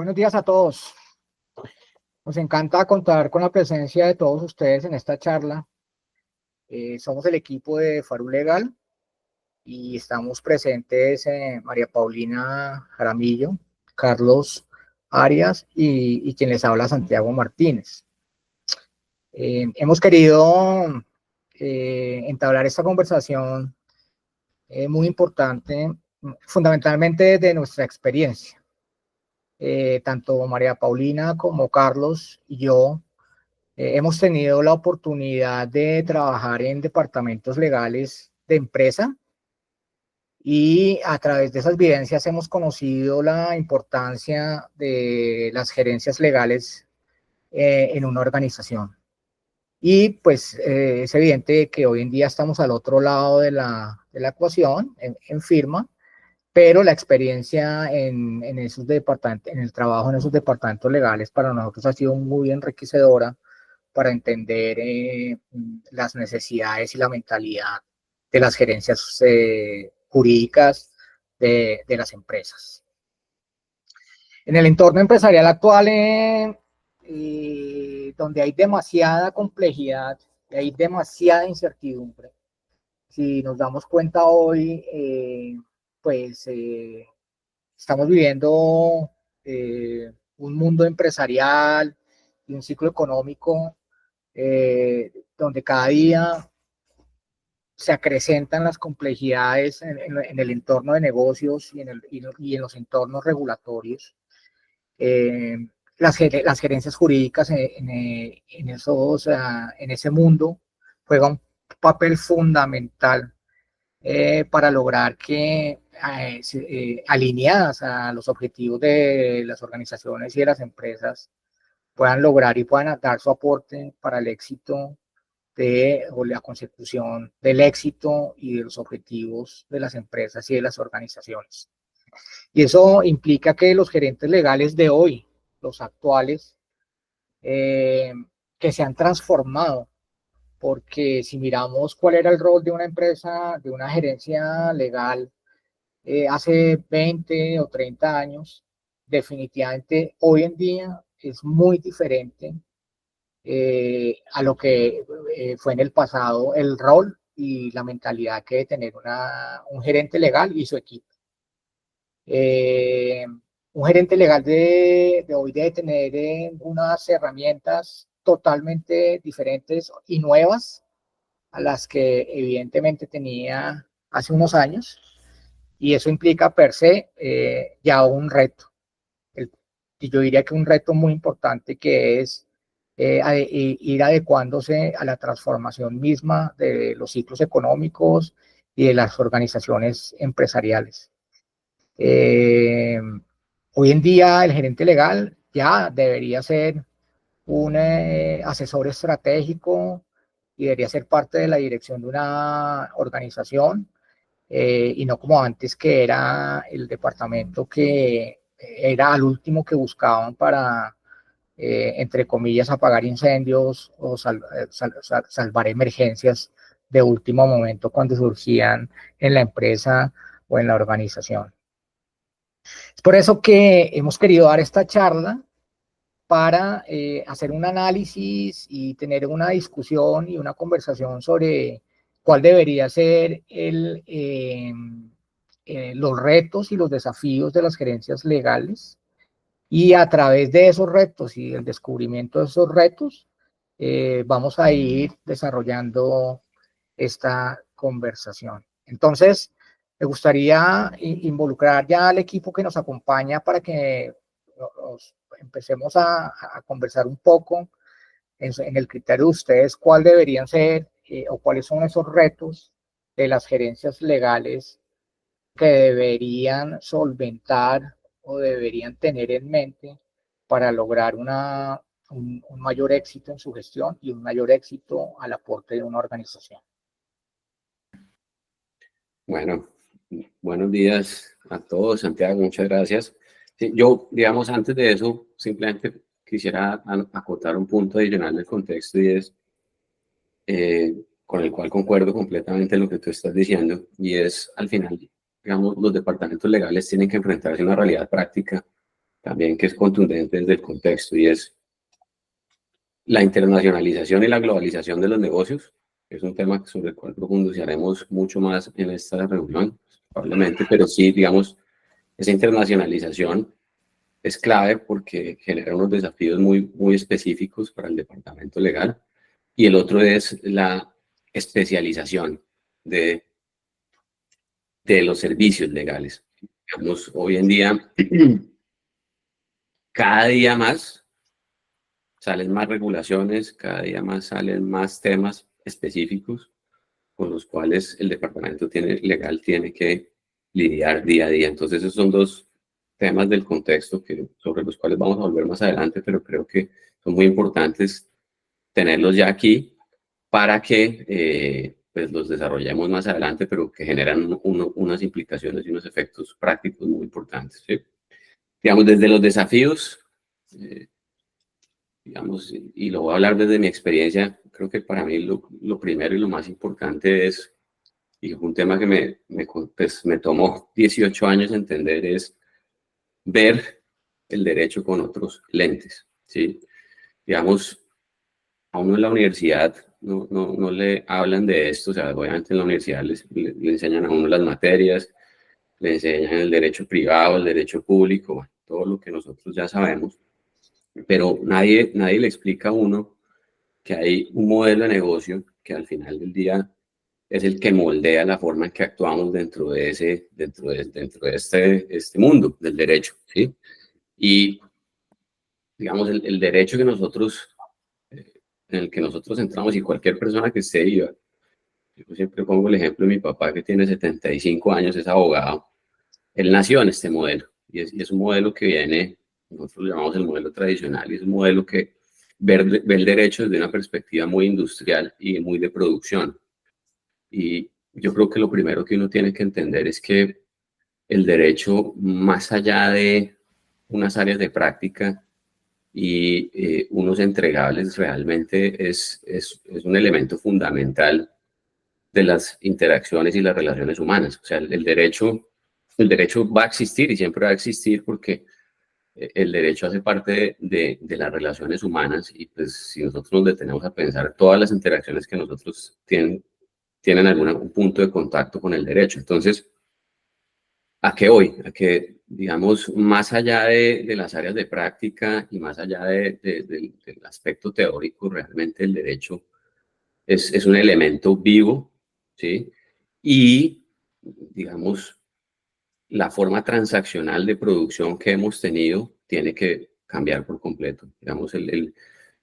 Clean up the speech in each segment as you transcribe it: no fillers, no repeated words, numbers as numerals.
Buenos días a todos. Nos encanta contar con la presencia de todos ustedes en esta charla. Somos el equipo de Faru Legal y estamos presentes María Paulina Jaramillo, Carlos Arias y quien les habla, Santiago Martínez. Hemos querido entablar esta conversación muy importante, fundamentalmente de nuestra experiencia. Tanto María Paulina como Carlos y yo hemos tenido la oportunidad de trabajar en departamentos legales de empresa y a través de esas vivencias hemos conocido la importancia de las gerencias legales en una organización. Y pues es evidente que hoy en día estamos al otro lado de la ecuación, en firma, pero la experiencia en esos departamentos, en el trabajo en esos departamentos legales para nosotros ha sido muy enriquecedora para entender las necesidades y la mentalidad de las gerencias jurídicas de las empresas. En el entorno empresarial actual, donde hay demasiada complejidad, hay demasiada incertidumbre, si nos damos cuenta hoy, estamos viviendo un mundo empresarial y un ciclo económico donde cada día se acrecentan las complejidades en el entorno de negocios y en los entornos regulatorios. Las gerencias jurídicas en ese mundo juegan un papel fundamental para lograr que alineadas a los objetivos de las organizaciones y de las empresas puedan lograr y puedan dar su aporte para el éxito o la consecución del éxito y de los objetivos de las empresas y de las organizaciones. Y eso implica que los gerentes legales de hoy, los actuales, que se han transformado, porque si miramos cuál era el rol de una empresa, de una gerencia legal hace 20 o 30 años, definitivamente hoy en día es muy diferente a lo que fue en el pasado el rol y la mentalidad que debe tener un gerente legal y su equipo. Un gerente legal de hoy debe tener unas herramientas totalmente diferentes y nuevas a las que evidentemente tenía hace unos años, y eso implica per se ya un reto. Y yo diría que un reto muy importante, que es ir adecuándose a la transformación misma de los ciclos económicos y de las organizaciones empresariales. Hoy en día el gerente legal ya debería ser un asesor estratégico y debería ser parte de la dirección de una organización, y no como antes, que era el departamento que era al último que buscaban para, entre comillas, apagar incendios o salvar emergencias de último momento cuando surgían en la empresa o en la organización. Es por eso que hemos querido dar esta charla para hacer un análisis y tener una discusión y una conversación sobre cuál debería ser los retos y los desafíos de las gerencias legales, y a través de esos retos y el descubrimiento de esos retos vamos a ir desarrollando esta conversación. Entonces, me gustaría involucrar ya al equipo que nos acompaña para que empecemos a conversar un poco en el criterio de ustedes cuál deberían ser o cuáles son esos retos de las gerencias legales que deberían solventar o deberían tener en mente para lograr un mayor éxito en su gestión y un mayor éxito al aporte de una organización. Bueno, buenos días a todos. Santiago, muchas gracias. Sí, yo, digamos, antes de eso, simplemente quisiera acotar un punto adicional del contexto, y es con el cual concuerdo completamente en lo que tú estás diciendo, y es, al final, digamos, los departamentos legales tienen que enfrentarse a una realidad práctica también que es contundente desde el contexto, y es la internacionalización y la globalización de los negocios. Es un tema sobre el cual profundizaremos mucho más en esta reunión, probablemente, pero sí, digamos, esa internacionalización es clave porque genera unos desafíos muy específicos para el departamento legal, y el otro es la especialización de, de los servicios legales. Digamos, hoy en día, cada día más salen más regulaciones, cada día más salen más temas específicos con los cuales el departamento legal tiene que lidiar día a día. Entonces, esos son dos temas del contexto sobre los cuales vamos a volver más adelante, pero creo que son muy importantes tenerlos ya aquí para que pues los desarrollemos más adelante, pero que generan unas implicaciones y unos efectos prácticos muy importantes, ¿sí? Digamos, desde los desafíos, eh, digamos, y lo voy a hablar desde mi experiencia, creo que para mí lo primero y lo más importante es, y es un tema que pues, me tomó 18 años entender, es ver el derecho con otros lentes, ¿sí? Digamos, a uno en la universidad no le hablan de esto, o sea, obviamente en la universidad le enseñan a uno las materias, le enseñan el derecho privado, el derecho público, bueno, todo lo que nosotros ya sabemos, pero nadie le explica a uno que hay un modelo de negocio que al final del día es el que moldea la forma en que actuamos dentro de este mundo del derecho, ¿sí? Y, digamos, el derecho que nosotros, en el que nosotros entramos, y cualquier persona que esté viva, yo siempre pongo el ejemplo de mi papá, que tiene 75 años, es abogado. Él nació en este modelo, y es un modelo que viene, nosotros lo llamamos el modelo tradicional, y es un modelo que ve el derecho desde una perspectiva muy industrial y muy de producción. Y yo creo que lo primero que uno tiene que entender es que el derecho, más allá de unas áreas de práctica y unos entregables, realmente es un elemento fundamental de las interacciones y las relaciones humanas. O sea, el derecho va a existir y siempre va a existir porque el derecho hace parte de las relaciones humanas, y pues si nosotros nos detenemos a pensar, todas las interacciones que nosotros tienen algún punto de contacto con el derecho. Entonces, ¿a qué voy? A que, digamos, más allá de las áreas de práctica y más allá del aspecto teórico, realmente el derecho es un elemento vivo, ¿sí? Y, digamos, la forma transaccional de producción que hemos tenido tiene que cambiar por completo. Digamos,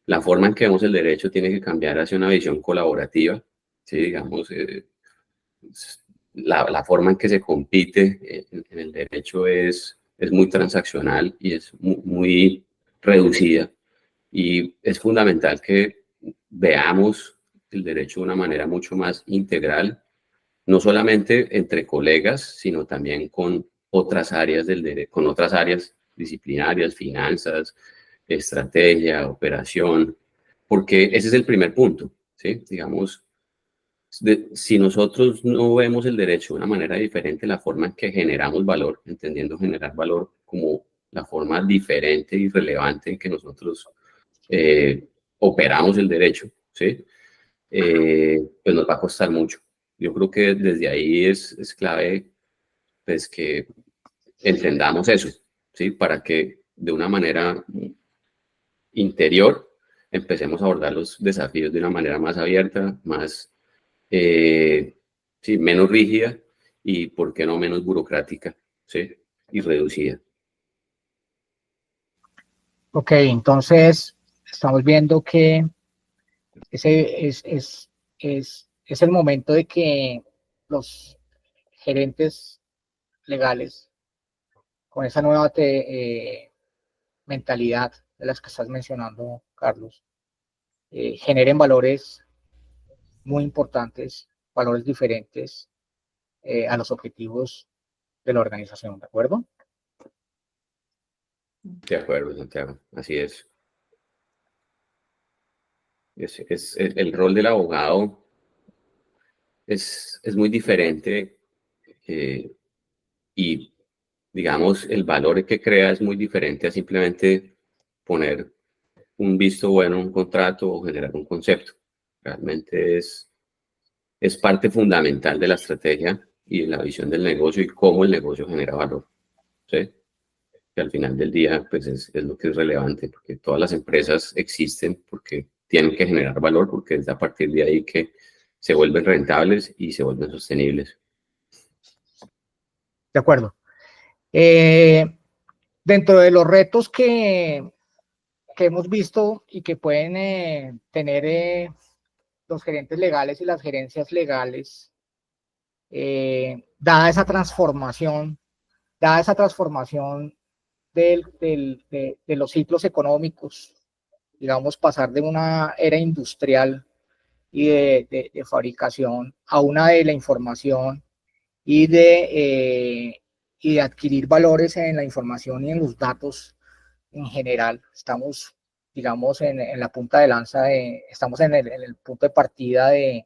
la forma en que vemos el derecho tiene que cambiar hacia una visión colaborativa, ¿sí? Digamos, la forma en que se compite en el derecho es muy transaccional y es muy reducida. Y es fundamental que veamos el derecho de una manera mucho más integral, no solamente entre colegas, sino también con otras áreas con otras áreas disciplinarias, finanzas, estrategia, operación, porque ese es el primer punto, ¿sí? Digamos, si nosotros no vemos el derecho de una manera diferente, la forma en que generamos valor, entendiendo generar valor como la forma diferente y relevante en que nosotros operamos el derecho, ¿sí? Pues nos va a costar mucho. Yo creo que desde ahí es clave, pues, que entendamos eso, ¿sí? Para que de una manera interior empecemos a abordar los desafíos de una manera más abierta, más, sí, menos rígida y, ¿por qué no, menos burocrática, ¿sí? Y reducida. Ok, entonces estamos viendo que ese es el momento de que los gerentes legales, con esa nueva mentalidad de las que estás mencionando, Carlos, generen valores muy importantes, valores diferentes a los objetivos de la organización, ¿de acuerdo? De acuerdo, Santiago, así es. El rol del abogado es muy diferente, y digamos, el valor que crea es muy diferente a simplemente poner un visto bueno en un contrato o generar un concepto. Realmente es parte fundamental de la estrategia y de la visión del negocio y cómo el negocio genera valor. ¿Sí? Que al final del día pues es lo que es relevante, porque todas las empresas existen porque tienen que generar valor, porque es a partir de ahí que se vuelven rentables y se vuelven sostenibles. De acuerdo. Dentro de los retos que hemos visto y que pueden tener los gerentes legales y las gerencias legales, dada esa transformación de los ciclos económicos, digamos, pasar de una era industrial y de fabricación a una de la información y de adquirir valores en la información y en los datos en general. Estamos, digamos, en la punta de lanza, estamos en el punto de partida de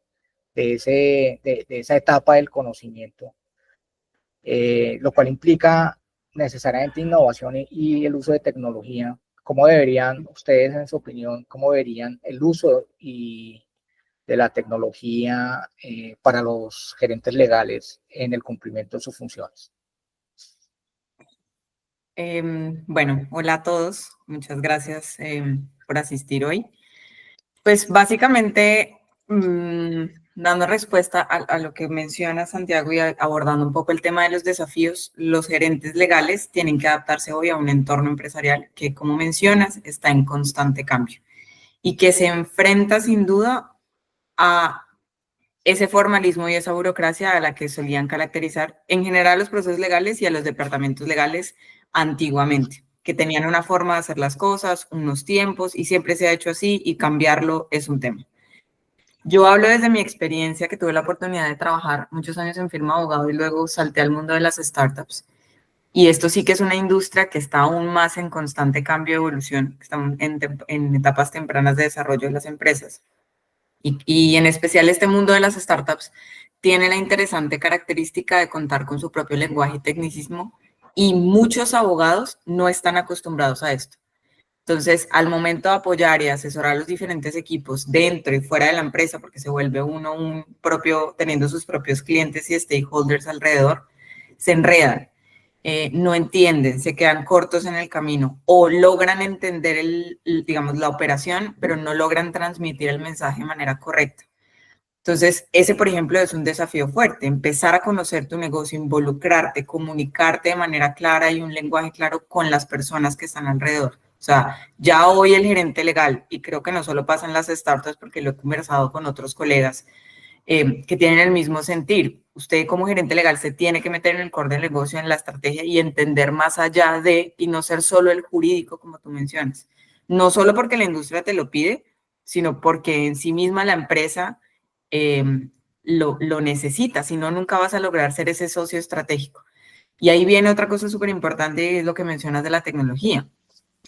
esa etapa del conocimiento, lo cual implica necesariamente innovación y el uso de tecnología. ¿Cómo deberían ustedes, en su opinión, cómo deberían el uso de la tecnología para los gerentes legales en el cumplimiento de sus funciones? Bueno, hola a todos. Muchas gracias por asistir hoy. Pues básicamente, dando respuesta a lo que menciona Santiago y abordando un poco el tema de los desafíos, los gerentes legales tienen que adaptarse hoy a un entorno empresarial que, como mencionas, está en constante cambio y que se enfrenta sin duda a ese formalismo y esa burocracia a la que solían caracterizar en general los procesos legales y a los departamentos legales antiguamente, que tenían una forma de hacer las cosas, unos tiempos, y siempre se ha hecho así, y cambiarlo es un tema. Yo hablo desde mi experiencia, que tuve la oportunidad de trabajar muchos años en firma de abogado y luego salté al mundo de las startups. Y esto sí que es una industria que está aún más en constante cambio y evolución, estamos en etapas tempranas de desarrollo de las empresas. Y en especial este mundo de las startups tiene la interesante característica de contar con su propio lenguaje y tecnicismo, y muchos abogados no están acostumbrados a esto. Entonces, al momento de apoyar y asesorar a los diferentes equipos dentro y fuera de la empresa, porque se vuelve uno un propio, teniendo sus propios clientes y stakeholders alrededor, se enredan, no entienden, se quedan cortos en el camino o logran entender, digamos, la operación, pero no logran transmitir el mensaje de manera correcta. Entonces, ese, por ejemplo, es un desafío fuerte, empezar a conocer tu negocio, involucrarte, comunicarte de manera clara y un lenguaje claro con las personas que están alrededor. O sea, ya hoy el gerente legal, y creo que no solo pasa en las startups porque lo he conversado con otros colegas que tienen el mismo sentir. Usted como gerente legal se tiene que meter en el core del negocio, en la estrategia y entender más allá de, y no ser solo el jurídico como tú mencionas. No solo porque la industria te lo pide, sino porque en sí misma la empresa lo necesita, si no, nunca vas a lograr ser ese socio estratégico. Y ahí viene otra cosa súper importante, es lo que mencionas de la tecnología.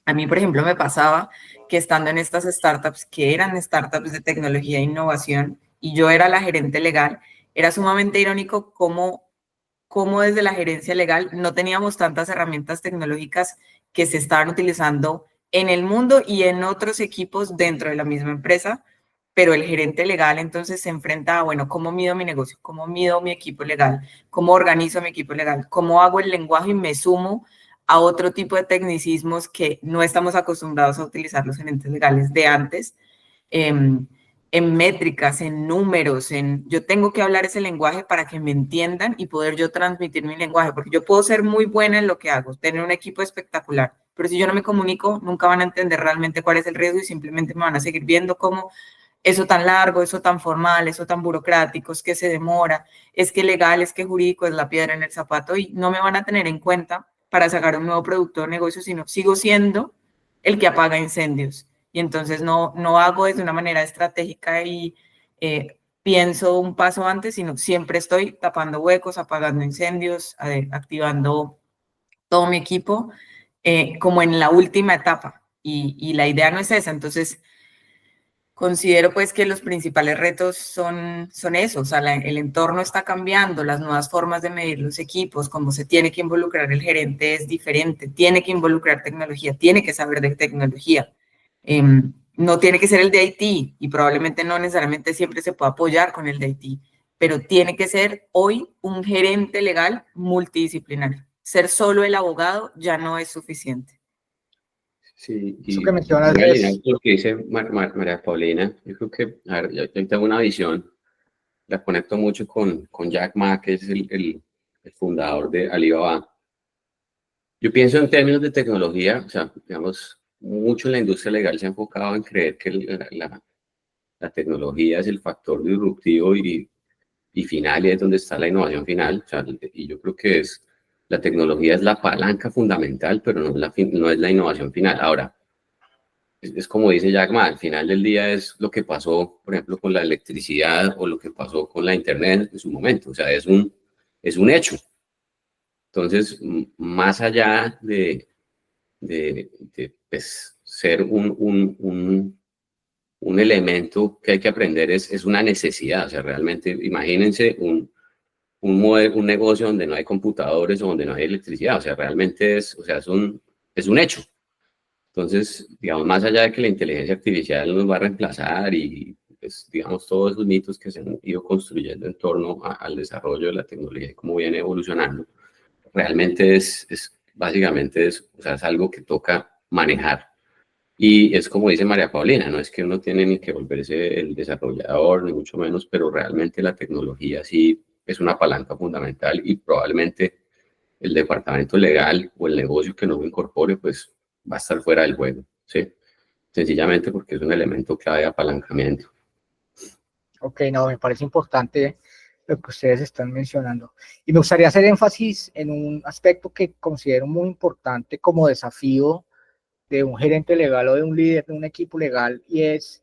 A mí, por ejemplo, me pasaba que estando en estas startups, que eran startups de tecnología e innovación, y yo era la gerente legal, era sumamente irónico cómo desde la gerencia legal no teníamos tantas herramientas tecnológicas que se estaban utilizando en el mundo y en otros equipos dentro de la misma empresa, pero el gerente legal entonces se enfrenta a, bueno, ¿cómo mido mi negocio? ¿Cómo mido mi equipo legal? ¿Cómo organizo mi equipo legal? ¿Cómo hago el lenguaje y me sumo a otro tipo de tecnicismos que no estamos acostumbrados a utilizar los gerentes legales de antes? En métricas, en números, yo tengo que hablar ese lenguaje para que me entiendan y poder yo transmitir mi lenguaje, porque yo puedo ser muy buena en lo que hago, tener un equipo espectacular, pero si yo no me comunico, nunca van a entender realmente cuál es el riesgo y simplemente me van a seguir viendo como eso tan largo, eso tan formal, eso tan burocrático, es que se demora, es que legal, es que jurídico, es la piedra en el zapato, y no me van a tener en cuenta para sacar un nuevo producto de negocio, sino sigo siendo el que apaga incendios. Y entonces no hago desde una manera estratégica y pienso un paso antes, sino siempre estoy tapando huecos, apagando incendios, activando todo mi equipo, como en la última etapa. Y la idea no es esa. Entonces, Considero pues que los principales retos son eso, o sea, el entorno está cambiando, las nuevas formas de medir los equipos, cómo se tiene que involucrar el gerente es diferente, tiene que involucrar tecnología, tiene que saber de tecnología. No tiene que ser el de IT y probablemente no necesariamente siempre se pueda apoyar con el de IT, pero tiene que ser hoy un gerente legal multidisciplinario. Ser solo el abogado ya no es suficiente. Sí, Eso y que mencionas voy a alinear es, lo que dice María Paulina. Yo creo que, a ver, yo tengo una visión, la conecto mucho con Jack Ma, que es el fundador de Alibaba. Yo pienso en términos de tecnología, o sea, digamos, mucho en la industria legal se ha enfocado en creer que la tecnología es el factor disruptivo y final, y es donde está la innovación final. O sea, y yo creo que la tecnología es la palanca fundamental, pero no es la innovación final. Ahora, es como dice Jack Ma, al final del día es lo que pasó, por ejemplo, con la electricidad o lo que pasó con la internet en su momento. O sea, es un hecho. Entonces, más allá de pues, ser un elemento que hay que aprender, es una necesidad. O sea, realmente, imagínense un negocio donde no hay computadores o donde no hay electricidad. O sea, realmente es un hecho. Entonces, digamos, más allá de que la inteligencia artificial nos va a reemplazar y, pues, digamos, todos esos mitos que se han ido construyendo en torno al desarrollo de la tecnología y cómo viene evolucionando, realmente básicamente o sea, es algo que toca manejar. Y es como dice María Paulina, no es que uno tiene ni que volverse el desarrollador, ni mucho menos, pero realmente la tecnología sí es una palanca fundamental y probablemente el departamento legal o el negocio que no lo incorpore, pues va a estar fuera del juego, ¿sí? Sencillamente porque es un elemento clave de apalancamiento. ok, no, me parece importante lo que ustedes están mencionando. Y me gustaría hacer énfasis en un aspecto que considero muy importante como desafío de un gerente legal o de un líder de un equipo legal, y es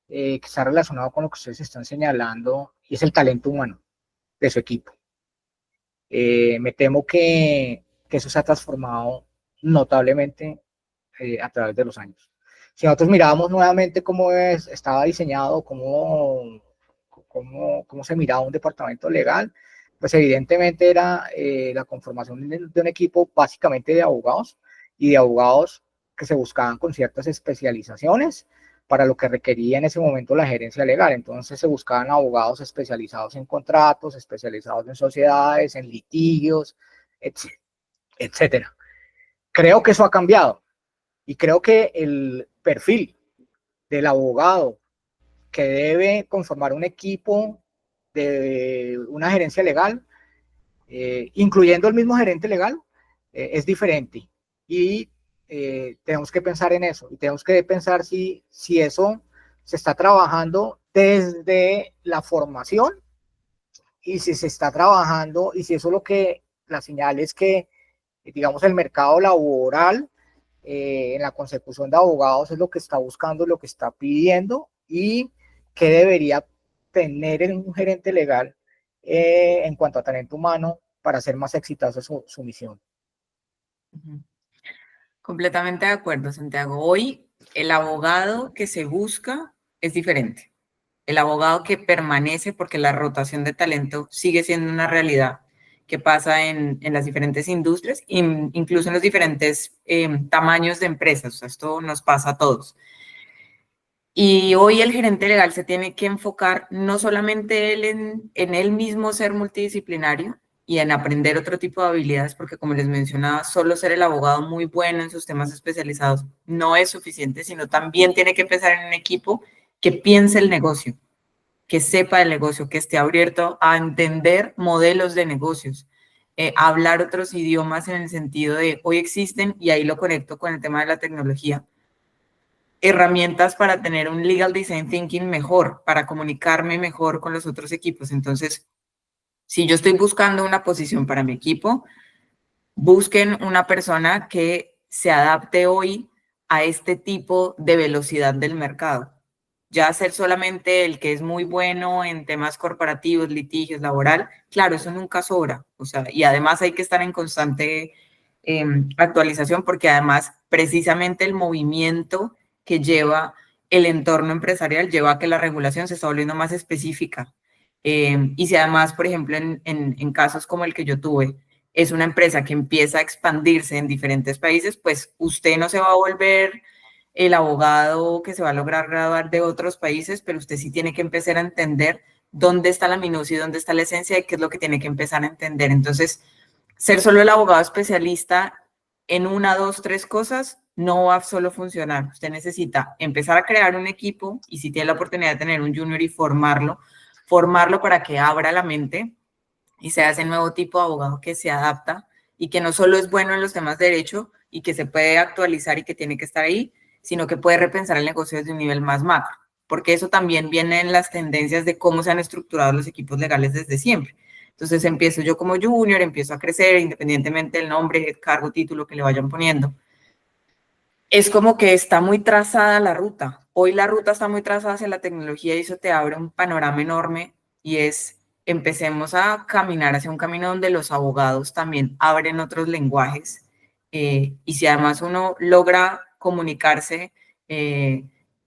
que está relacionado con lo que ustedes están señalando, y es el talento humano de su equipo. Me temo que eso se ha transformado notablemente a través de los años. Si nosotros mirábamos nuevamente cómo estaba diseñado, cómo se miraba un departamento legal, pues evidentemente era la conformación de un equipo básicamente de abogados, y de abogados que se buscaban con ciertas especializaciones para lo que requería en ese momento la gerencia legal. Entonces se buscaban abogados especializados en contratos, especializados en sociedades, en litigios, etcétera. Creo que eso ha cambiado, y creo que el perfil del abogado que debe conformar un equipo de una gerencia legal, incluyendo el mismo gerente legal, es diferente. Y tenemos que pensar en eso, y tenemos que pensar si eso se está trabajando desde la formación, y si se está trabajando, y si eso es lo que la señal es que, digamos, el mercado laboral en la consecución de abogados es lo que está buscando, lo que está pidiendo, y qué debería tener un gerente legal en cuanto a talento humano para hacer más exitosa su misión. Completamente de acuerdo, Santiago. Hoy el abogado que se busca es diferente. El abogado que permanece, porque la rotación de talento sigue siendo una realidad que pasa en las diferentes industrias, incluso en los diferentes tamaños de empresas. O sea, esto nos pasa a todos. Y hoy el gerente legal se tiene que enfocar no solamente él en él mismo ser multidisciplinario y en aprender otro tipo de habilidades, porque como les mencionaba, solo ser el abogado muy bueno en sus temas especializados no es suficiente, sino también tiene que pensar en un equipo que piense el negocio, que sepa el negocio, que esté abierto a entender modelos de negocios, a hablar otros idiomas en el sentido de hoy existen, y ahí lo conecto con el tema de la tecnología, herramientas para tener un legal design thinking mejor, para comunicarme mejor con los otros equipos. Entonces, si yo estoy buscando una posición para mi equipo, busquen una persona que se adapte hoy a este tipo de velocidad del mercado. Ya ser solamente el que es muy bueno en temas corporativos, litigios, laboral, claro, eso nunca sobra. O sea, y además hay que estar en constante actualización, porque además precisamente el movimiento que lleva el entorno empresarial lleva a que la regulación se está volviendo más específica. Y si además, por ejemplo, en casos como el que yo tuve, es una empresa que empieza a expandirse en diferentes países, pues usted no se va a volver el abogado que se va a lograr graduar de otros países, pero usted sí tiene que empezar a entender dónde está la minucia y dónde está la esencia y qué es lo que tiene que empezar a entender. Entonces, ser solo el abogado especialista en una, dos, tres cosas no va a solo funcionar. Usted necesita empezar a crear un equipo y si tiene la oportunidad de tener un junior y formarlo para que abra la mente y sea ese nuevo tipo de abogado que se adapta y que no solo es bueno en los temas de derecho y que se puede actualizar y que tiene que estar ahí, sino que puede repensar el negocio desde un nivel más macro, porque eso también viene en las tendencias de cómo se han estructurado los equipos legales desde siempre. Entonces empiezo yo como junior, empiezo a crecer independientemente del nombre, el cargo, título que le vayan poniendo. Es como que está muy trazada la ruta. Hoy la ruta está muy trazada hacia la tecnología y eso te abre un panorama enorme y es, empecemos a caminar hacia un camino donde los abogados también abren otros lenguajes y si además uno logra comunicarse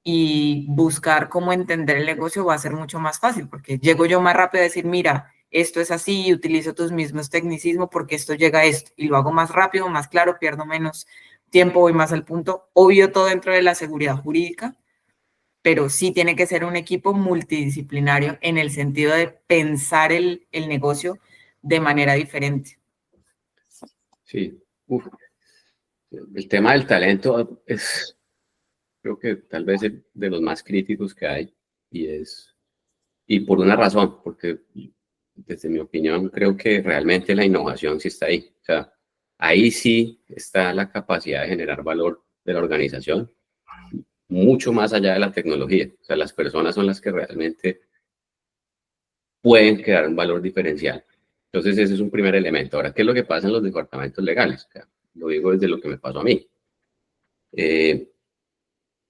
y buscar cómo entender el negocio va a ser mucho más fácil porque llego yo más rápido a decir, mira, esto es así y utilizo tus mismos tecnicismos porque esto llega a esto y lo hago más rápido, más claro, pierdo menos tiempo, voy más al punto. Obvio todo dentro de la seguridad jurídica, pero sí tiene que ser un equipo multidisciplinario en el sentido de pensar el negocio de manera diferente. Sí. Uf. El tema del talento es, creo que tal vez de los más críticos que hay y por una razón, porque desde mi opinión creo que realmente la innovación sí está ahí. O sea, ahí sí está la capacidad de generar valor de la organización, mucho más allá de la tecnología. O sea, las personas son las que realmente pueden crear un valor diferencial. Entonces, ese es un primer elemento. Ahora, ¿qué es lo que pasa en los departamentos legales? O sea, lo digo desde lo que me pasó a mí.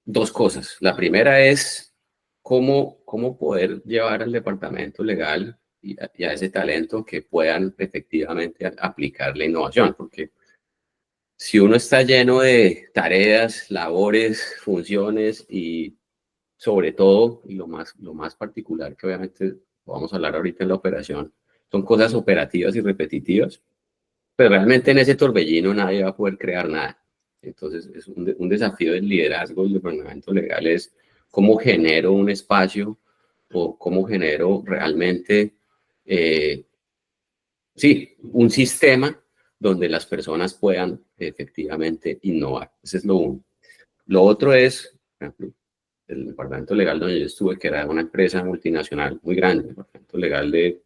Dos cosas. La primera es cómo poder llevar al departamento legal y a ese talento que puedan efectivamente aplicar la innovación, porque si uno está lleno de tareas, labores, funciones y sobre todo, y lo más particular que obviamente vamos a hablar ahorita en la operación, son cosas operativas y repetitivas, pero realmente en ese torbellino nadie va a poder crear nada. Entonces, es un desafío del liderazgo del departamento legal es cómo genero un espacio o cómo genero realmente, sí, un sistema donde las personas puedan efectivamente innovar. Ese es lo uno. Lo otro es, por ejemplo, el departamento legal donde yo estuve, que era una empresa multinacional muy grande, el departamento legal de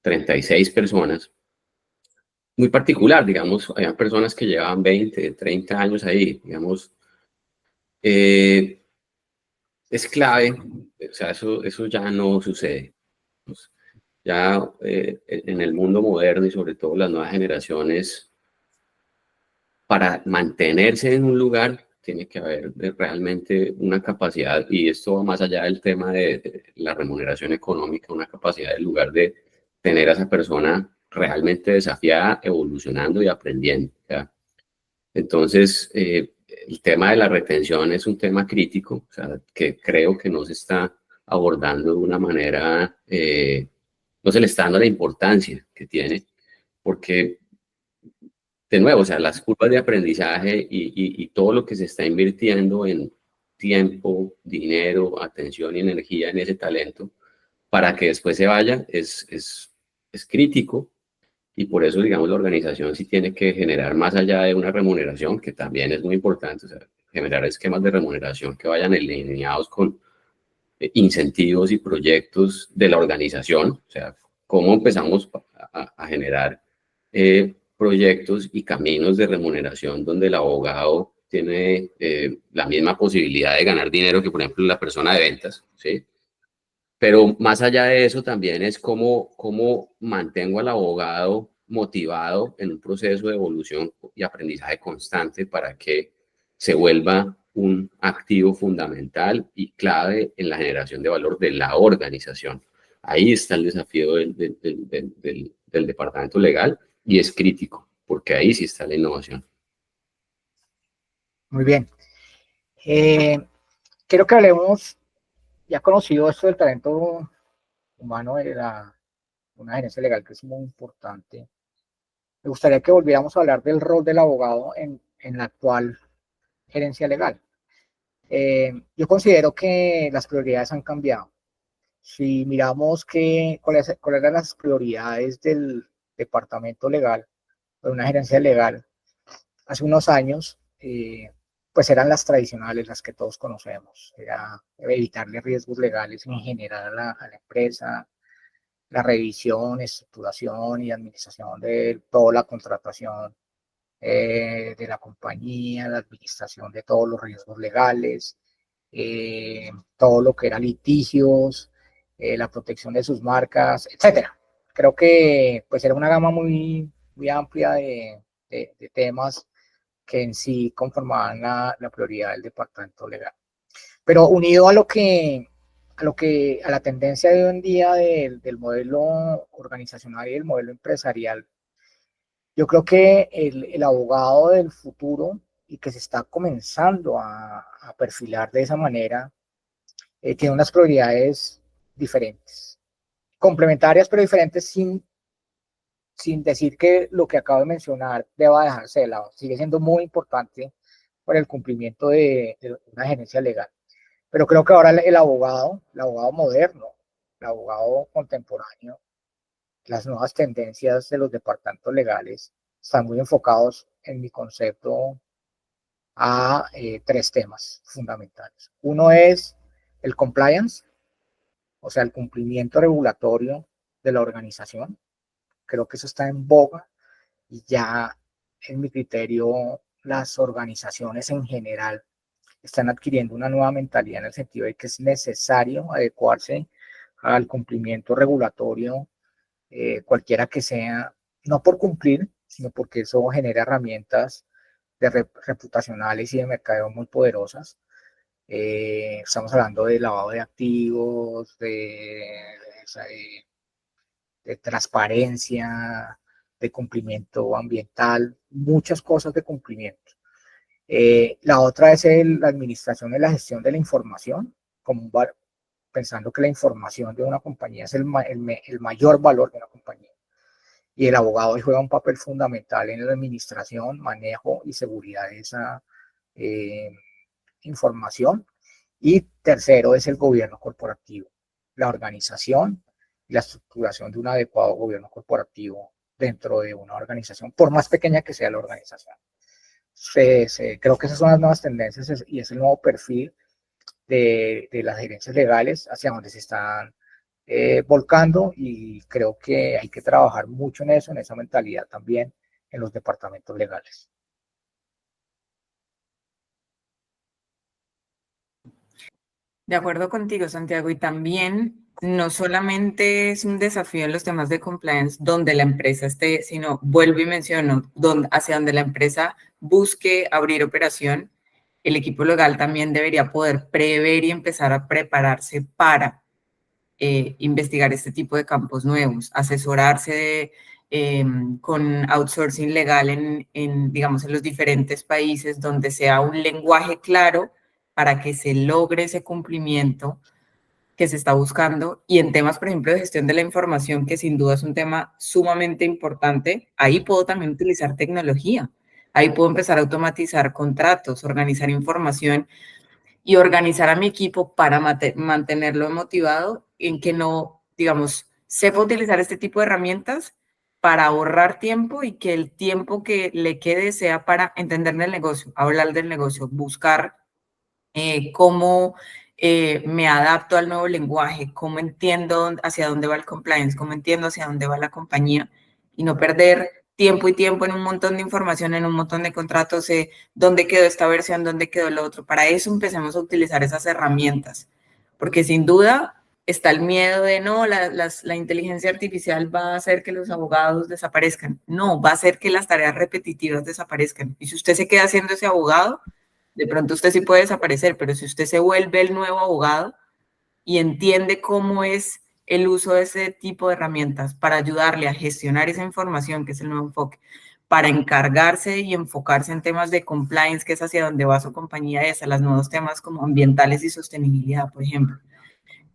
36 personas, muy particular, digamos, había personas que llevaban 20, 30 años ahí, digamos, es clave, o sea, eso ya no sucede. Pues, ya en el mundo moderno y sobre todo las nuevas generaciones, para mantenerse en un lugar tiene que haber realmente una capacidad, y esto va más allá del tema de la remuneración económica, una capacidad del lugar de tener a esa persona realmente desafiada, evolucionando y aprendiendo. ¿Ya? Entonces, el tema de la retención es un tema crítico, o sea, que creo que no se está abordando de una manera, no se le está dando la importancia que tiene, porque de nuevo, o sea, las curvas de aprendizaje y todo lo que se está invirtiendo en tiempo, dinero, atención y energía en ese talento para que después se vaya es crítico y por eso, digamos, la organización sí tiene que generar más allá de una remuneración, que también es muy importante, o sea, generar esquemas de remuneración que vayan alineados con incentivos y proyectos de la organización, o sea, cómo empezamos a generar proyectos y caminos de remuneración donde el abogado tiene la misma posibilidad de ganar dinero que, por ejemplo, la persona de ventas, ¿sí? Pero más allá de eso también es cómo mantengo al abogado motivado en un proceso de evolución y aprendizaje constante para que se vuelva un activo fundamental y clave en la generación de valor de la organización. Ahí está el desafío del departamento legal y es crítico, porque ahí sí está la innovación. Muy bien. quiero que hablemos, ya conocido esto del talento humano de una gerencia legal que es muy importante. Me gustaría que volviéramos a hablar del rol del abogado en la actual gerencia legal. Yo considero que las prioridades han cambiado. Si miramos cuáles eran las prioridades del departamento legal, de una gerencia legal, hace unos años, pues eran las tradicionales, las que todos conocemos. Era evitarle riesgos legales en general a la empresa, la revisión, estructuración y administración de toda la contratación de la compañía, la administración de todos los riesgos legales, todo lo que era litigios, la protección de sus marcas, etcétera. Creo que pues era una gama muy, muy amplia de temas que en sí conformaban la prioridad del departamento legal. Pero unido a a la tendencia de hoy en día del modelo organizacional y del modelo empresarial, yo creo que el abogado del futuro y que se está comenzando a perfilar de esa manera, tiene unas prioridades diferentes, complementarias pero diferentes, sin decir que lo que acabo de mencionar deba dejarse de lado. Sigue siendo muy importante para el cumplimiento de una gerencia legal. Pero creo que ahora el abogado moderno, el abogado contemporáneo, las nuevas tendencias de los departamentos legales están muy enfocados, en mi concepto, a tres temas fundamentales. Uno es el compliance, o sea, el cumplimiento regulatorio de la organización. Creo que eso está en boga y ya, en mi criterio, las organizaciones en general están adquiriendo una nueva mentalidad en el sentido de que es necesario adecuarse al cumplimiento regulatorio, cualquiera que sea, no por cumplir, sino porque eso genera herramientas reputacionales y de mercadeo muy poderosas. Estamos hablando de lavado de activos, de transparencia, de cumplimiento ambiental, muchas cosas de cumplimiento. La otra es la administración y la gestión de la información, como pensando que la información de una compañía es el mayor valor de una compañía. Y el abogado juega un papel fundamental en la administración, manejo y seguridad de esa información. Y tercero es el gobierno corporativo, la organización y la estructuración de un adecuado gobierno corporativo dentro de una organización, por más pequeña que sea la organización. Creo que esas son las nuevas tendencias y es el nuevo perfil de las gerencias legales hacia donde se están volcando, y creo que hay que trabajar mucho en eso, en esa mentalidad también en los departamentos legales. De acuerdo contigo, Santiago, y también no solamente es un desafío en los temas de compliance donde la empresa esté, sino, vuelvo y menciono, hacia donde la empresa busque abrir operación, el equipo legal también debería poder prever y empezar a prepararse para investigar este tipo de campos nuevos, asesorarse con outsourcing legal digamos, en los diferentes países donde sea un lenguaje claro para que se logre ese cumplimiento que se está buscando. Y en temas, por ejemplo, de gestión de la información, que sin duda es un tema sumamente importante, ahí puedo también utilizar tecnología. Ahí puedo empezar a automatizar contratos, organizar información y organizar a mi equipo para mantenerlo motivado en que no, digamos, sepa utilizar este tipo de herramientas para ahorrar tiempo y que el tiempo que le quede sea para entender el negocio, hablar del negocio, buscar cómo me adapto al nuevo lenguaje, cómo entiendo hacia dónde va el compliance, cómo entiendo hacia dónde va la compañía, y no perder tiempo y tiempo en un montón de información, en un montón de contratos, dónde quedó esta versión, dónde quedó lo otro. Para eso empecemos a utilizar esas herramientas, porque sin duda está el miedo de no, la inteligencia artificial va a hacer que los abogados desaparezcan. No, va a hacer que las tareas repetitivas desaparezcan. Y si usted se queda haciendo ese abogado, de pronto usted sí puede desaparecer, pero si usted se vuelve el nuevo abogado y entiende cómo es el uso de ese tipo de herramientas para ayudarle a gestionar esa información, que es el nuevo enfoque, para encargarse y enfocarse en temas de compliance, que es hacia donde va su compañía, y hacia los nuevos temas como ambientales y sostenibilidad, por ejemplo.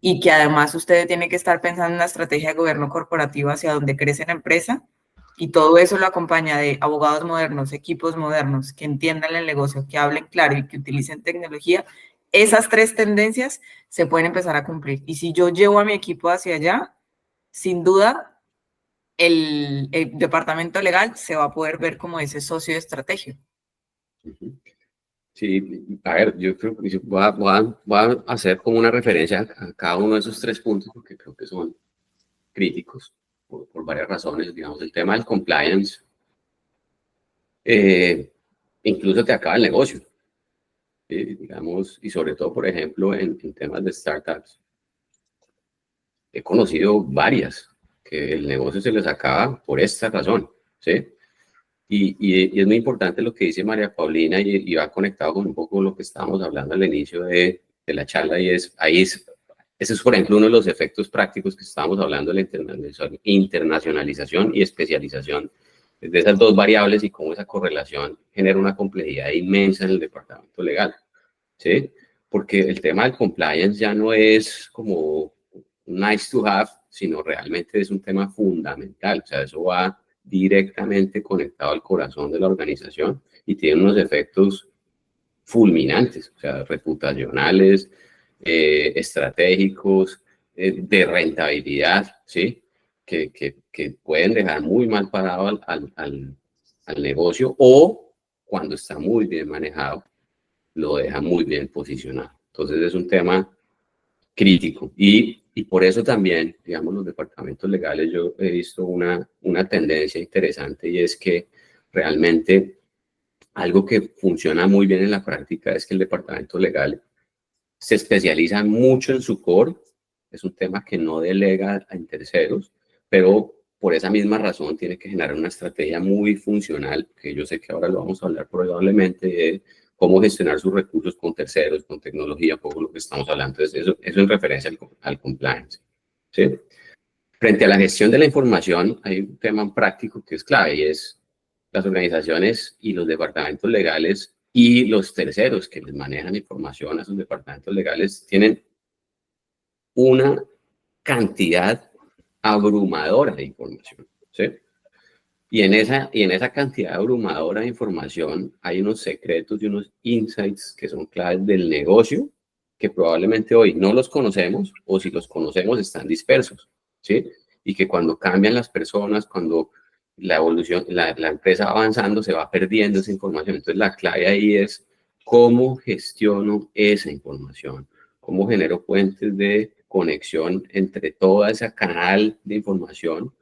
Y que además usted tiene que estar pensando en una estrategia de gobierno corporativo hacia donde crece la empresa, y todo eso lo acompaña de abogados modernos, equipos modernos, que entiendan el negocio, que hablen claro y que utilicen tecnología. Esas tres tendencias se pueden empezar a cumplir. Y si yo llevo a mi equipo hacia allá, sin duda, el departamento legal se va a poder ver como ese socio de estrategia. Sí, a ver, yo creo que voy a hacer como una referencia a cada uno de esos 3 puntos, porque creo que son críticos por varias razones. Digamos, el tema del compliance, incluso te acaba el negocio, digamos, y sobre todo, por ejemplo, en temas de startups. He conocido varias que el negocio se les acaba por esta razón, ¿sí? Y es muy importante lo que dice María Paulina, y va conectado con un poco lo que estábamos hablando al inicio de la charla, y ese es, por ejemplo, uno de los efectos prácticos que estábamos hablando de la internacionalización y especialización de esas dos variables, y cómo esa correlación genera una complejidad inmensa en el departamento legal, ¿sí? Porque el tema del compliance ya no es como nice to have, sino realmente es un tema fundamental. O sea, eso va directamente conectado al corazón de la organización y tiene unos efectos fulminantes, o sea, reputacionales, estratégicos, de rentabilidad, ¿sí? Que pueden dejar muy mal parado al negocio, o cuando está muy bien manejado, lo deja muy bien posicionado. Entonces es un tema crítico, y por eso también, digamos, los departamentos legales, yo he visto una tendencia interesante, y es que realmente algo que funciona muy bien en la práctica es que el departamento legal se especializa mucho en su core. Es un tema que no delega en terceros, pero por esa misma razón tiene que generar una estrategia muy funcional, que yo sé que ahora lo vamos a hablar probablemente, de cómo gestionar sus recursos con terceros, con tecnología, poco lo que estamos hablando. Eso en referencia al compliance, ¿sí? Frente a la gestión de la información, hay un tema práctico que es clave, y es las organizaciones y los departamentos legales y los terceros que les manejan información a esos departamentos legales tienen una cantidad abrumadora de información, ¿sí? Y en esa cantidad abrumadora de información hay unos secretos y unos insights que son claves del negocio, que probablemente hoy no los conocemos, o si los conocemos están dispersos, ¿sí? Y que cuando cambian las personas, cuando la evolución, la empresa va avanzando, se va perdiendo esa información. Entonces la clave ahí es cómo gestiono esa información, cómo genero puentes de conexión entre toda esa canal de información.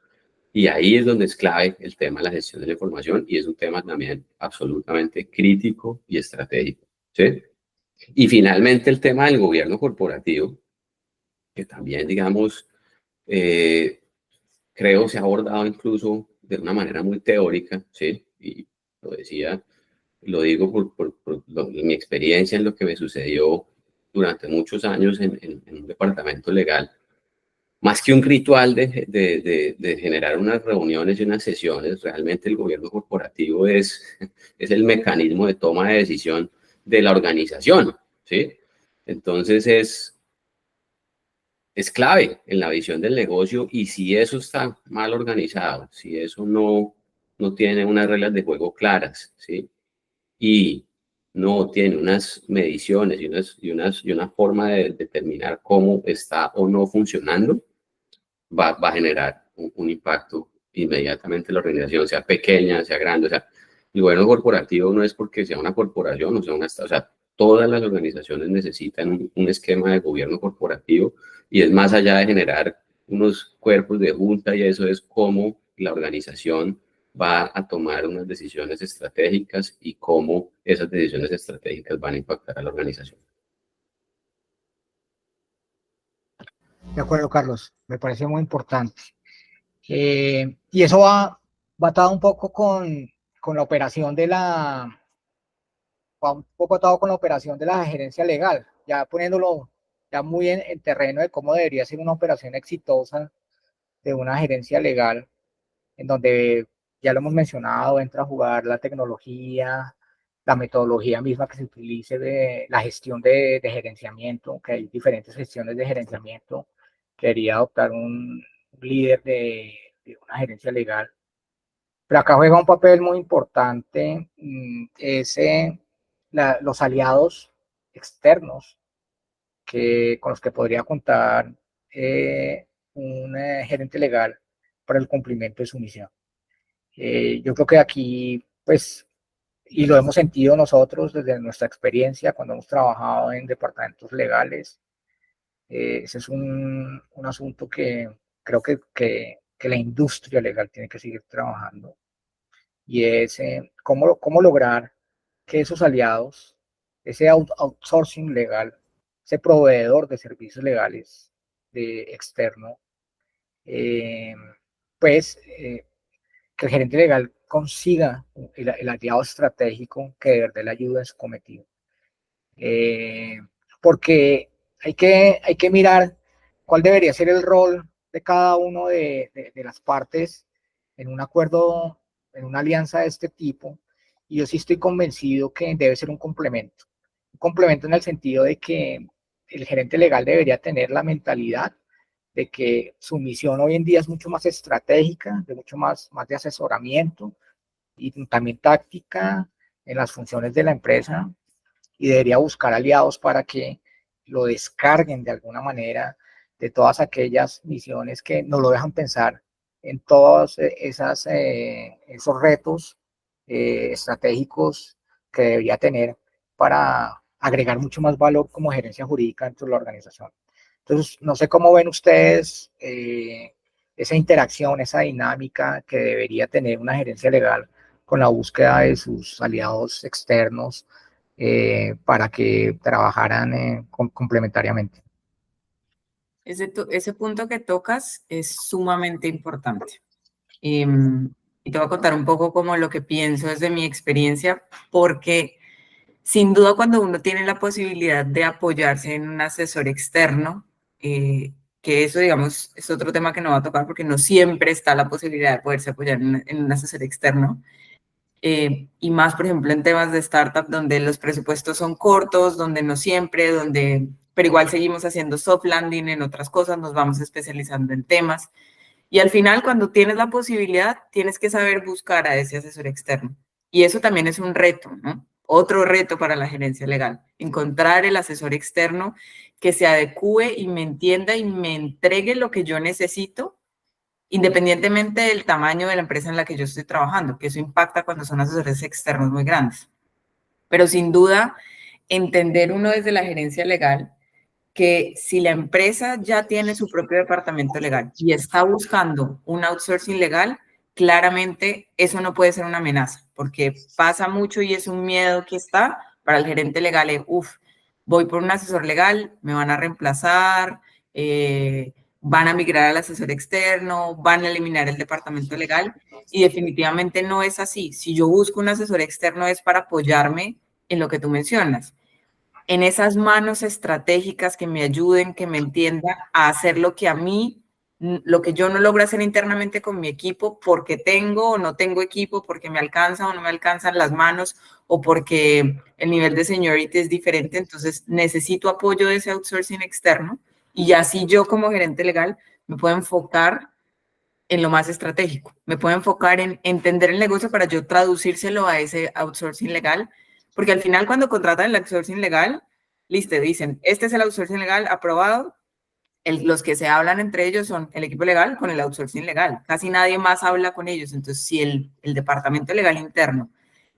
Y ahí es donde es clave el tema de la gestión de la información, y es un tema también absolutamente crítico y estratégico, ¿sí? Y finalmente el tema del gobierno corporativo, que también, digamos, creo se ha abordado incluso de una manera muy teórica, ¿sí? Y lo decía, lo digo por mi experiencia en lo que me sucedió durante muchos años en un departamento legal. Más que un ritual de generar unas reuniones y unas sesiones, realmente el gobierno corporativo es el mecanismo de toma de decisión de la organización, ¿sí? Entonces es clave en la visión del negocio, y si eso está mal organizado, si eso no tiene unas reglas de juego claras, ¿sí? Y no tiene unas mediciones y una forma de determinar cómo está o no funcionando, va a generar un impacto inmediatamente en la organización, sea pequeña, sea grande. O sea, el gobierno corporativo no es porque sea una corporación, o sea, todas las organizaciones necesitan un esquema de gobierno corporativo, y es más allá de generar unos cuerpos de junta, y eso es cómo la organización va a tomar unas decisiones estratégicas y cómo esas decisiones estratégicas van a impactar a la organización. De acuerdo, Carlos, me parece muy importante. Y eso va atado un poco con la operación va un poco atado con la operación de la gerencia legal, ya poniéndolo ya muy en terreno de cómo debería ser una operación exitosa de una gerencia legal, en donde ya lo hemos mencionado, entra a jugar la tecnología, la metodología misma que se utilice de la gestión de gerenciamiento, que hay diferentes gestiones de gerenciamiento. Quería adoptar un líder de una gerencia legal. Pero acá juega un papel muy importante los aliados externos con los que podría contar un gerente legal para el cumplimiento de su misión. Yo creo que aquí, pues, y lo hemos sentido nosotros desde nuestra experiencia cuando hemos trabajado en departamentos legales, ese es un asunto que creo que la industria legal tiene que seguir trabajando, y es cómo lograr que esos aliados, ese outsourcing legal, ese proveedor de servicios legales externo, pues que el gerente legal consiga el aliado estratégico que de verdad le ayude en su cometido. Porque hay que mirar cuál debería ser el rol de cada uno de las partes en un acuerdo, en una alianza de este tipo, y yo sí estoy convencido que debe ser un complemento en el sentido de que el gerente legal debería tener la mentalidad de que su misión hoy en día es mucho más estratégica, de mucho más de asesoramiento y también táctica en las funciones de la empresa, y debería buscar aliados para que lo descarguen de alguna manera de todas aquellas misiones que nos lo dejan pensar en todos esos retos estratégicos que debería tener para agregar mucho más valor como gerencia jurídica dentro de la organización. Entonces, no sé cómo ven ustedes esa interacción, esa dinámica que debería tener una gerencia legal con la búsqueda de sus aliados externos para que trabajaran complementariamente. Ese punto que tocas es sumamente importante. Y te voy a contar un poco como lo que pienso desde mi experiencia, porque sin duda cuando uno tiene la posibilidad de apoyarse en un asesor externo, que eso, digamos, es otro tema que no va a tocar porque no siempre está la posibilidad de poderse apoyar en un asesor externo. Y más, por ejemplo, en temas de startup donde los presupuestos son cortos, donde no siempre, pero igual seguimos haciendo soft landing en otras cosas, nos vamos especializando en temas. Y al final, cuando tienes la posibilidad, tienes que saber buscar a ese asesor externo. Y eso también es un reto, ¿no? Otro reto para la gerencia legal, encontrar el asesor externo que se adecue y me entienda y me entregue lo que yo necesito, independientemente del tamaño de la empresa en la que yo estoy trabajando, que eso impacta cuando son asesores externos muy grandes. Pero sin duda, entender uno desde la gerencia legal que si la empresa ya tiene su propio departamento legal y está buscando un outsourcing legal, claramente eso no puede ser una amenaza, porque pasa mucho y es un miedo que está para el gerente legal. Voy por un asesor legal, me van a reemplazar, van a migrar al asesor externo, van a eliminar el departamento legal, y definitivamente no es así. Si yo busco un asesor externo es para apoyarme en lo que tú mencionas, en esas manos estratégicas que me ayuden, que me entiendan a hacer lo que a mí, lo que yo no logro hacer internamente con mi equipo porque tengo o no tengo equipo, porque me alcanza o no me alcanzan las manos o porque el nivel de seniority es diferente. Entonces necesito apoyo de ese outsourcing externo y así yo como gerente legal me puedo enfocar en lo más estratégico. Me puedo enfocar en entender el negocio para yo traducírselo a ese outsourcing legal, porque al final cuando contratan el outsourcing legal, listo, dicen, este es el outsourcing legal aprobado, los que se hablan entre ellos son el equipo legal con el outsourcing legal, casi nadie más habla con ellos. Entonces, si el departamento legal interno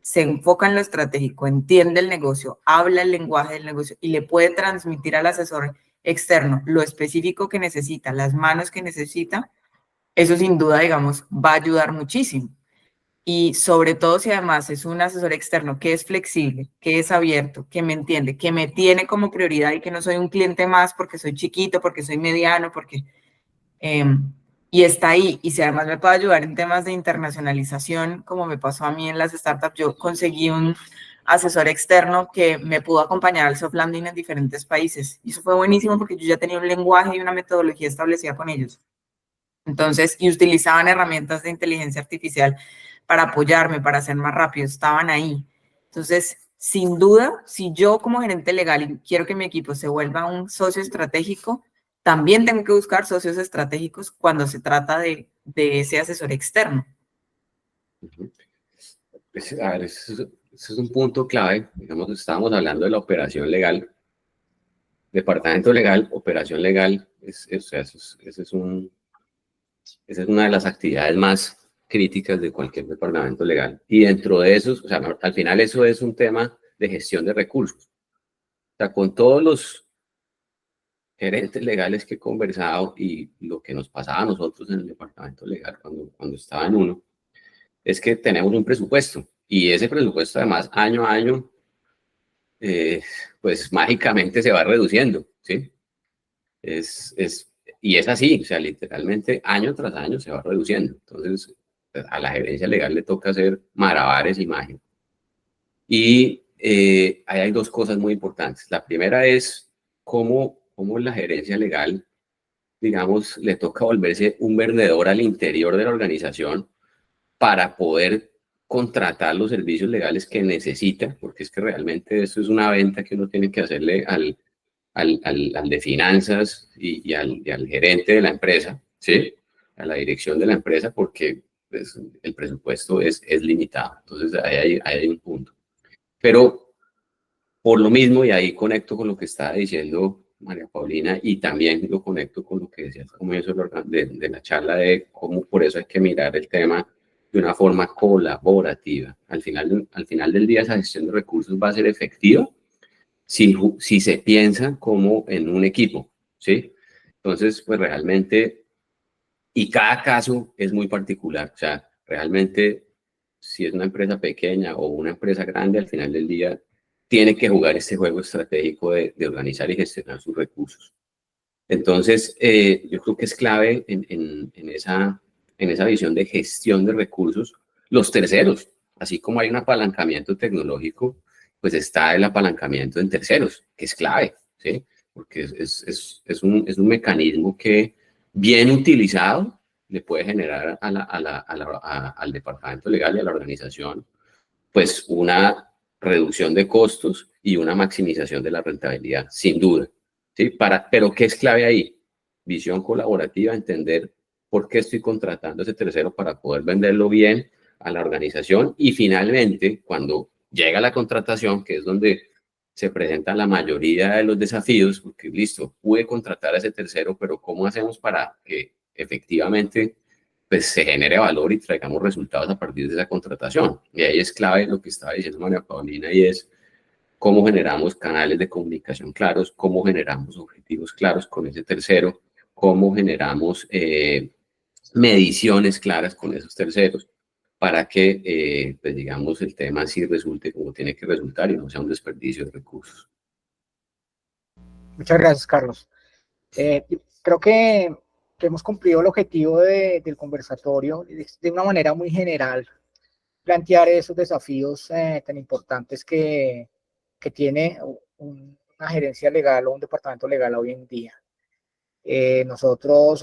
se enfoca en lo estratégico, entiende el negocio, habla el lenguaje del negocio y le puede transmitir al asesor externo lo específico que necesita, las manos que necesita, eso sin duda, digamos, va a ayudar muchísimo. Y sobre todo si además es un asesor externo que es flexible, que es abierto, que me entiende, que me tiene como prioridad y que no soy un cliente más porque soy chiquito, porque soy mediano, y está ahí. Y si además me puede ayudar en temas de internacionalización, como me pasó a mí en las startups, yo conseguí un asesor externo que me pudo acompañar al soft landing en diferentes países. Y eso fue buenísimo porque yo ya tenía un lenguaje y una metodología establecida con ellos. Entonces, y utilizaban herramientas de inteligencia artificial para apoyarme, para ser más rápido, estaban ahí. Entonces, sin duda, si yo como gerente legal quiero que mi equipo se vuelva un socio estratégico, también tengo que buscar socios estratégicos cuando se trata de ese asesor externo. Pues, a ver, ese es un punto clave. Digamos, estábamos hablando de la operación legal, departamento legal, operación legal, o sea, esa es una de las actividades más críticas de cualquier departamento legal. Y dentro de esos, o sea, al final eso es un tema de gestión de recursos. O sea, con todos los gerentes legales que he conversado y lo que nos pasaba a nosotros en el departamento legal cuando estaba en uno, es que tenemos un presupuesto y ese presupuesto además año a año, pues mágicamente se va reduciendo, ¿sí? Y es así, o sea, literalmente año tras año se va reduciendo. Entonces, a la gerencia legal le toca hacer malabares y magia. Y ahí hay dos cosas muy importantes. La primera es cómo la gerencia legal, digamos, le toca volverse un vendedor al interior de la organización para poder contratar los servicios legales que necesita, porque es que realmente eso es una venta que uno tiene que hacerle al de finanzas y al gerente de la empresa, ¿sí? A la dirección de la empresa, porque pues, el presupuesto es limitado. Entonces, ahí hay un punto. Pero por lo mismo, y ahí conecto con lo que estaba diciendo María Paulina, y también lo conecto con lo que decía al comienzo de la charla, de cómo por eso hay que mirar el tema de una forma colaborativa. Al final del día, esa gestión de recursos va a ser efectiva si se piensa como en un equipo, ¿sí? Entonces, pues realmente, y cada caso es muy particular, o sea, realmente, si es una empresa pequeña o una empresa grande, al final del día, tiene que jugar este juego estratégico de organizar y gestionar sus recursos. Entonces, yo creo que es clave en esa visión de gestión de recursos, los terceros, así como hay un apalancamiento tecnológico, pues está el apalancamiento en terceros, que es clave, ¿sí? Porque es un mecanismo que, bien utilizado, le puede generar al departamento legal y a la organización, pues una reducción de costos y una maximización de la rentabilidad, sin duda. ¿Sí? Pero ¿qué es clave ahí? Visión colaborativa, entender por qué estoy contratando a ese tercero para poder venderlo bien a la organización y finalmente, cuando llega la contratación, que es donde se presentan la mayoría de los desafíos, porque listo, pude contratar a ese tercero, pero ¿cómo hacemos para que efectivamente pues, se genere valor y traigamos resultados a partir de esa contratación? Y ahí es clave lo que estaba diciendo María Paulina, y es cómo generamos canales de comunicación claros, cómo generamos objetivos claros con ese tercero, cómo generamos mediciones claras con esos terceros para que, pues digamos, el tema sí resulte como tiene que resultar y no sea un desperdicio de recursos. Muchas gracias, Carlos. Creo que hemos cumplido el objetivo del conversatorio de una manera muy general, plantear esos desafíos tan importantes que tiene una gerencia legal o un departamento legal hoy en día. Nosotros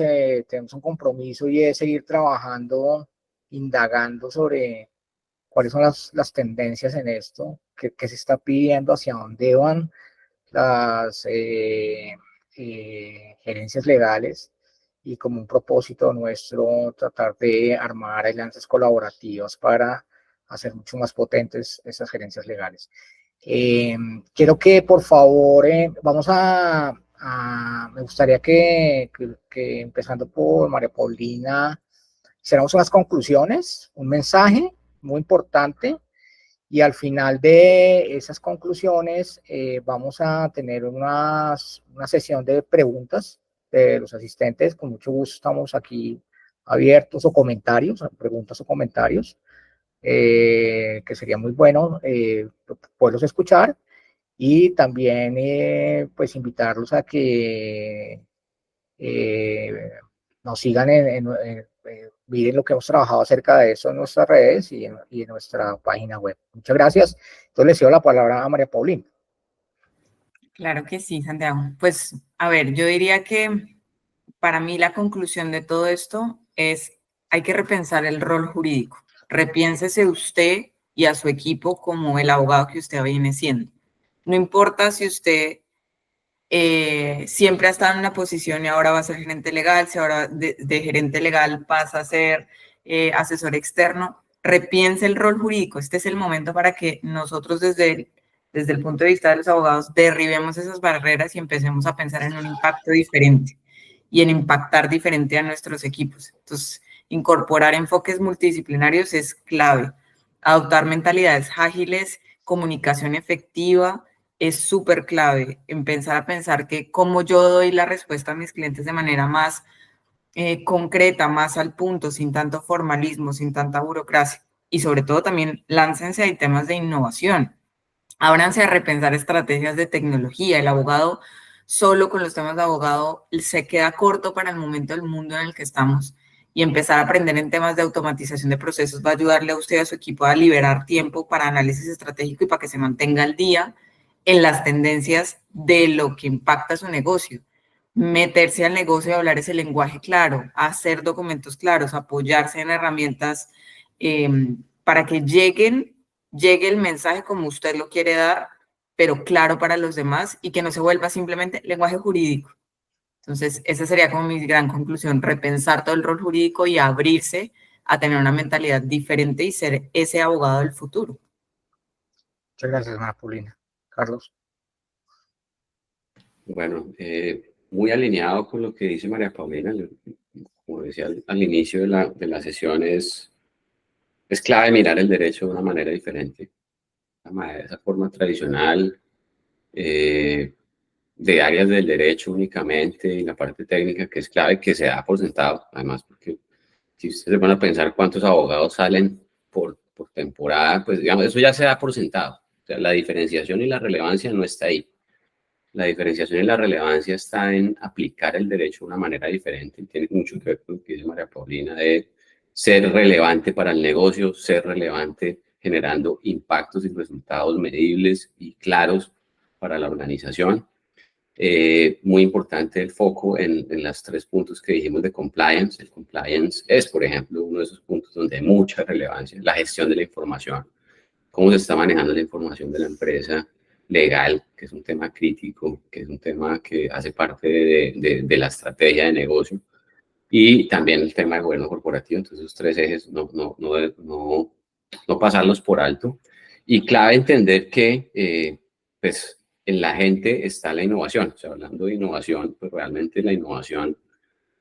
tenemos un compromiso y es seguir trabajando, indagando sobre cuáles son las tendencias en esto, qué se está pidiendo, hacia dónde van las gerencias legales, y como un propósito nuestro tratar de armar alianzas colaborativas para hacer mucho más potentes esas gerencias legales. Quiero que por favor vamos me gustaría que empezando por María Paulina, hiciéramos unas conclusiones, un mensaje muy importante, y al final de esas conclusiones vamos a tener una sesión de preguntas de los asistentes. Con mucho gusto estamos aquí abiertos, o comentarios, preguntas o comentarios, que sería muy bueno poderlos escuchar, y también pues invitarlos a que nos sigan miren lo que hemos trabajado acerca de eso en nuestras redes y en nuestra página web. Muchas gracias. Entonces le cedo la palabra a María Paulina. Claro que sí, Santiago. Pues, a ver, yo diría que para mí la conclusión de todo esto es hay que repensar el rol jurídico. repiénsese usted y a su equipo como el abogado que usted viene siendo. No importa si usted siempre ha estado en una posición y ahora va a ser gerente legal, si ahora de gerente legal pasa a ser asesor externo, repiense el rol jurídico. Este es el momento para que nosotros desde el punto de vista de los abogados derribemos esas barreras y empecemos a pensar en un impacto diferente y en impactar diferente a nuestros equipos. Entonces, incorporar enfoques multidisciplinarios es clave. Adoptar mentalidades ágiles, comunicación efectiva, es súper clave. Empezar a pensar que cómo yo doy la respuesta a mis clientes de manera más concreta, más al punto, sin tanto formalismo, sin tanta burocracia. Y sobre todo también láncense a temas de innovación. Ábranse a repensar estrategias de tecnología. El abogado solo con los temas de abogado se queda corto para el momento del mundo en el que estamos, y empezar a aprender en temas de automatización de procesos va a ayudarle a usted y a su equipo a liberar tiempo para análisis estratégico y para que se mantenga al día en las tendencias de lo que impacta su negocio. Meterse al negocio y hablar ese lenguaje claro, hacer documentos claros, apoyarse en herramientas para que llegue el mensaje como usted lo quiere dar, pero claro para los demás y que no se vuelva simplemente lenguaje jurídico. Entonces, esa sería como mi gran conclusión, repensar todo el rol jurídico y abrirse a tener una mentalidad diferente y ser ese abogado del futuro. Muchas gracias, María Paulina. Carlos. Bueno, muy alineado con lo que dice María Paulina. Como decía al inicio de la sesión, es clave mirar el derecho de una manera diferente. Esa forma tradicional de áreas del derecho únicamente y la parte técnica, que es clave, que se da por sentado, además, porque si ustedes se van a pensar cuántos abogados salen por temporada, pues digamos, eso ya se da por sentado. O sea, la diferenciación y la relevancia no está ahí. La diferenciación y la relevancia está en aplicar el derecho de una manera diferente. Tiene mucho que ver con lo que dice María Paulina, de ser relevante para el negocio, ser relevante generando impactos y resultados medibles y claros para la organización. Muy importante el foco en los 3 puntos que dijimos de compliance. El compliance es, por ejemplo, uno de esos puntos donde hay mucha relevancia. La gestión de la información, cómo se está manejando la información de la empresa, legal, que es un tema crítico, que es un tema que hace parte de la estrategia de negocio, y también el tema de gobierno corporativo. Entonces, esos 3 ejes no pasarlos por alto. Y clave entender que, pues, en la gente está la innovación. O sea, hablando de innovación, pues realmente la innovación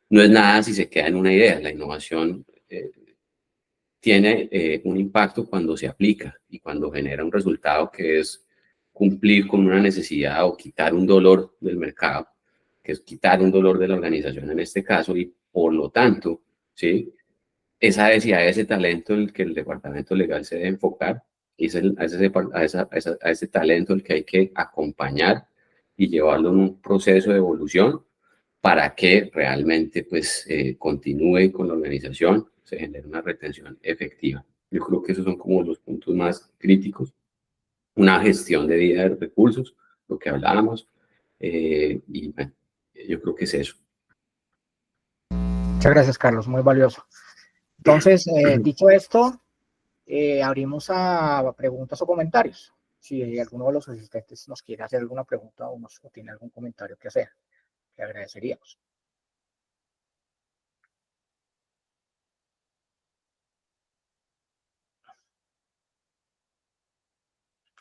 no es nada si se queda en una idea. La innovación tiene un impacto cuando se aplica y cuando genera un resultado que es cumplir con una necesidad o quitar un dolor del mercado, que es quitar un dolor de la organización en este caso, y por lo tanto, ¿sí? Esa necesidad, ese talento en el que el departamento legal se debe enfocar, y es a ese talento el que hay que acompañar y llevarlo en un proceso de evolución para que realmente pues continúe con la organización, se genere una retención efectiva. Yo creo que esos son como los puntos más críticos. Una gestión de vida de recursos, lo que hablábamos, y bueno, yo creo que es eso. Muchas gracias, Carlos, muy valioso. Entonces, dicho esto, abrimos a preguntas o comentarios. Si alguno de los asistentes nos quiere hacer alguna pregunta o tiene algún comentario que hacer, le agradeceríamos.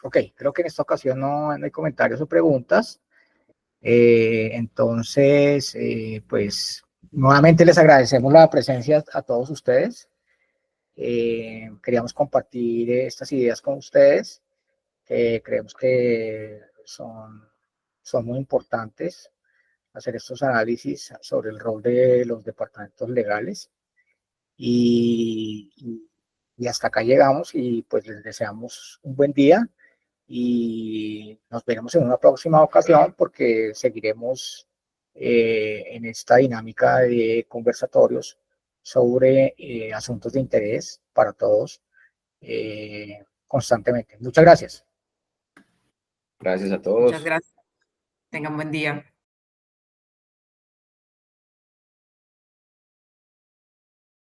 Ok, creo que en esta ocasión no hay comentarios o preguntas. Entonces, pues, nuevamente les agradecemos la presencia a todos ustedes. Queríamos compartir estas ideas con ustedes, que creemos que son muy importantes, hacer estos análisis sobre el rol de los departamentos legales. Y hasta acá llegamos, y pues les deseamos un buen día y nos veremos en una próxima ocasión, porque seguiremos en esta dinámica de conversatorios sobre asuntos de interés para todos constantemente. Muchas gracias. Gracias a todos. Muchas gracias. Tengan buen día.